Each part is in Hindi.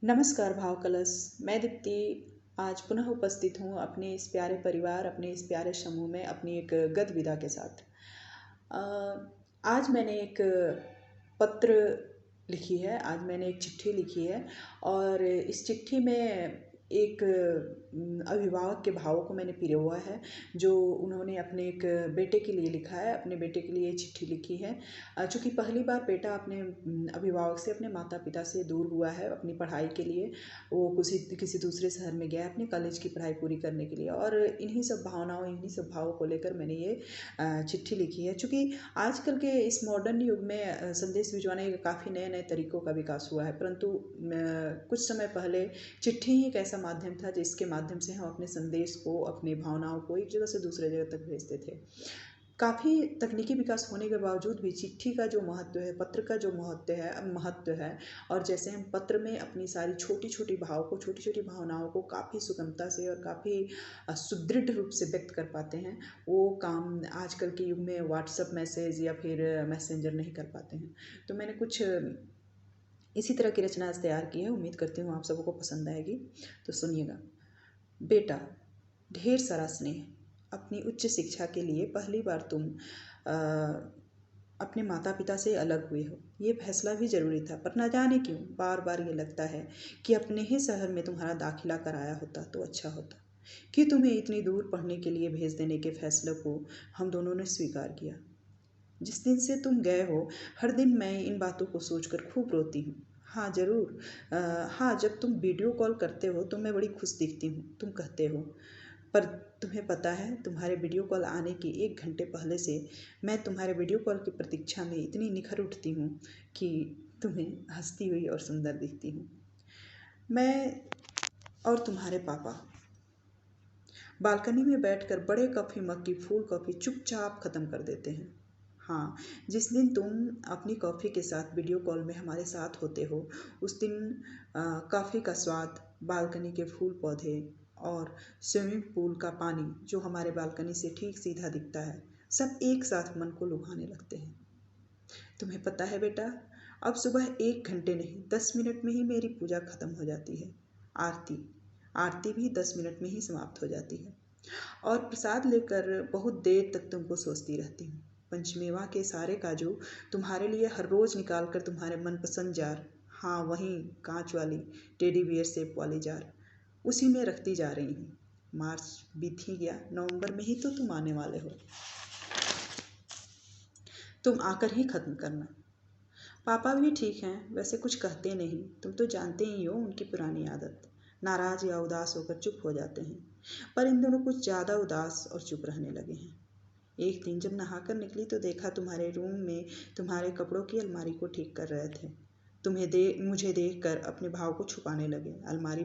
नमस्कार भाव कलश। मैं दीप्ति आज पुनः उपस्थित हूँ अपने इस प्यारे परिवार, अपने इस प्यारे समूह में अपनी एक गद विदा के साथ। आज मैंने एक पत्र लिखी है, आज मैंने एक चिट्ठी लिखी है और इस चिट्ठी में एक अभिभावक के भावों को मैंने पिरोया है, जो उन्होंने अपने एक बेटे के लिए लिखा है। अपने बेटे के लिए चिट्ठी लिखी है। चूँकि पहली बार बेटा अपने अभिभावक से, अपने माता पिता से दूर हुआ है अपनी पढ़ाई के लिए। वो किसी दूसरे शहर में गया अपने कॉलेज की पढ़ाई पूरी करने के लिए, और इन्हीं सब भावनाओं, इन्हीं सब भावों को लेकर मैंने ये चिट्ठी लिखी है। चूँकि आजकल के इस मॉडर्न युग में संदेश भिजवाने के काफ़ी नए नए तरीक़ों का विकास हुआ है, परंतु कुछ समय पहले चिट्ठी ही एक ऐसा माध्यम था जिसके माध्यम से हम अपने संदेश को, अपनी भावनाओं को एक जगह से दूसरे जगह तक भेजते थे। काफ़ी तकनीकी विकास होने के बावजूद भी चिट्ठी का जो महत्व है, पत्र का जो महत्व है, और जैसे हम पत्र में अपनी सारी छोटी छोटी भाव को, छोटी छोटी भावनाओं को काफ़ी सुगमता से और काफ़ी सुदृढ़ रूप से व्यक्त कर पाते हैं, वो काम आजकल के युग में व्हाट्सएप मैसेज या फिर मैसेंजर नहीं कर पाते हैं। तो मैंने कुछ इसी तरह की रचना आज तैयार की है। उम्मीद करती हूँ आप सबको पसंद आएगी, तो सुनिएगा। बेटा, ढेर सारा स्नेह। अपनी उच्च शिक्षा के लिए पहली बार तुम अपने माता पिता से अलग हुए हो। ये फैसला भी ज़रूरी था, पर न जाने क्यों बार बार ये लगता है कि अपने ही शहर में तुम्हारा दाखिला कराया होता तो अच्छा होता, कि तुम्हें इतनी दूर पढ़ने के लिए भेज देने के फैसले को हम दोनों ने स्वीकार किया। जिस दिन से तुम गए हो, हर दिन मैं इन बातों को सोचकर खूब रोती हूँ। हाँ ज़रूर, हाँ, जब तुम वीडियो कॉल करते हो तो मैं बड़ी खुश दिखती हूँ, तुम कहते हो। पर तुम्हें पता है, तुम्हारे वीडियो कॉल आने के 1 घंटे पहले से मैं तुम्हारे वीडियो कॉल की प्रतीक्षा में इतनी निखर उठती हूँ कि तुम्हें हंसती हुई और सुंदर दिखती हूँ। मैं और तुम्हारे पापा बालकनी में बैठकर बड़े कॉफ़ी मग की फुल कॉफ़ी चुपचाप ख़त्म कर देते हैं। हाँ, जिस दिन तुम अपनी कॉफ़ी के साथ वीडियो कॉल में हमारे साथ होते हो, उस दिन कॉफ़ी का स्वाद, बालकनी के फूल पौधे और स्विमिंग पूल का पानी जो हमारे बालकनी से ठीक सीधा दिखता है, सब एक साथ मन को लुभाने लगते हैं। तुम्हें पता है बेटा, अब सुबह 1 घंटे नहीं, 10 मिनट में ही मेरी पूजा खत्म हो जाती है। आरती भी 10 मिनट में ही समाप्त हो जाती है, और प्रसाद लेकर बहुत देर तक तुमको सोचती रहती हूँ। पंचमेवा के सारे काजू तुम्हारे लिए हर रोज़ निकाल कर तुम्हारे मनपसंद जार, हाँ वहीं कांच वाली टेडी बियर शेप वाली जार, उसी में रखती जा रही हूँ। मार्च बीत ही गया, नवंबर में ही तो तुम आने वाले हो। तुम आकर ही ख़त्म करना। पापा भी ठीक हैं, वैसे कुछ कहते नहीं, तुम तो जानते ही हो उनकी पुरानी आदत, नाराज़ या उदास होकर चुप हो जाते हैं। पर इन दोनों कुछ ज़्यादा उदास और चुप रहने लगे हैं। एक दिन जब नहाकर निकली तो देखा तुम्हारे रूम में तुम्हारे कपड़ों की अलमारी को ठीक कर रहे थे। मुझे देखकर अपने भाव को छुपाने लगे। अलमारी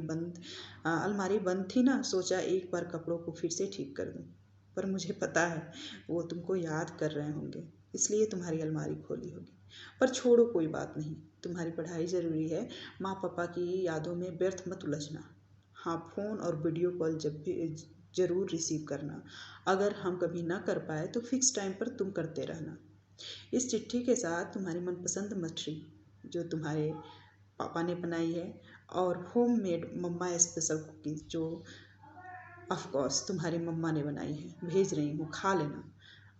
बंद थी ना, सोचा एक बार कपड़ों को फिर से ठीक कर दूं, पर मुझे पता है वो तुमको याद कर रहे होंगे, इसलिए तुम्हारी अलमारी खोली होगी। पर छोड़ो, कोई बात नहीं, तुम्हारी पढ़ाई ज़रूरी है। माँ पापा की यादों में व्यर्थ मत उलझना। हाँ, फ़ोन और वीडियो कॉल जब भी ज़रूर रिसीव करना। अगर हम कभी ना कर पाए तो फिक्स टाइम पर तुम करते रहना। इस चिट्ठी के साथ तुम्हारी मनपसंद मछली जो तुम्हारे पापा ने बनाई है, और होममेड मम्मा स्पेशल कुकीज़ जो ऑफ कोर्स तुम्हारी मम्मा ने बनाई है, भेज रही हूँ, खा लेना।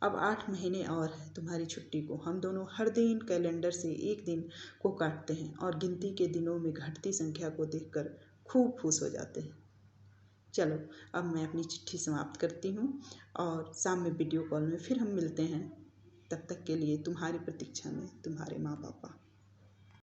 अब 8 महीने और है तुम्हारी छुट्टी को। हम दोनों हर दिन कैलेंडर से एक दिन को काटते हैं और गिनती के दिनों में घटती संख्या को देखकर खूब खुश हो जाते हैं। चलो, अब मैं अपनी चिट्ठी समाप्त करती हूँ और शाम में वीडियो कॉल में फिर हम मिलते हैं। तब तक के लिए तुम्हारी प्रतीक्षा में तुम्हारे माँ पापा।